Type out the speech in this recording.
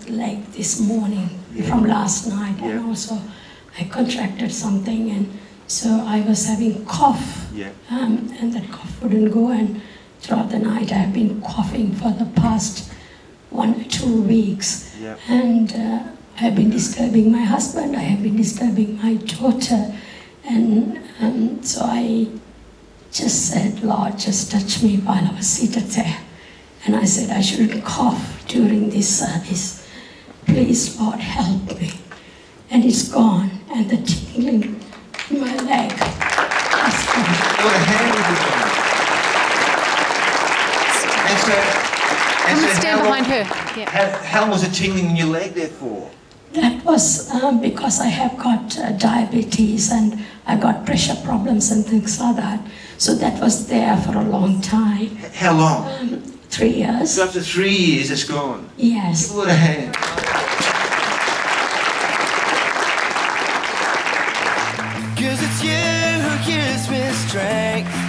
leg this morning from last night, and also I contracted something, and so I was having cough, and that cough wouldn't go, and throughout the night I have been coughing for the past 1-2 weeks, and I have been disturbing my husband, I have been disturbing my daughter, and so I just said, Lord, just touch me while I was seated there. And I said, I shouldn't cough during this service. Please, Lord, help me. And it's gone, and the tingling in my leg is gone. What a hand with you. Come and stand behind her. How long was it tingling in your leg there for? That was because I have got diabetes, and I got pressure problems and things like that. So that was there for a long time. How long? 3 years. So after 3 years, it's gone. Yes. Give it a hand. Cause it's you who gives me strength.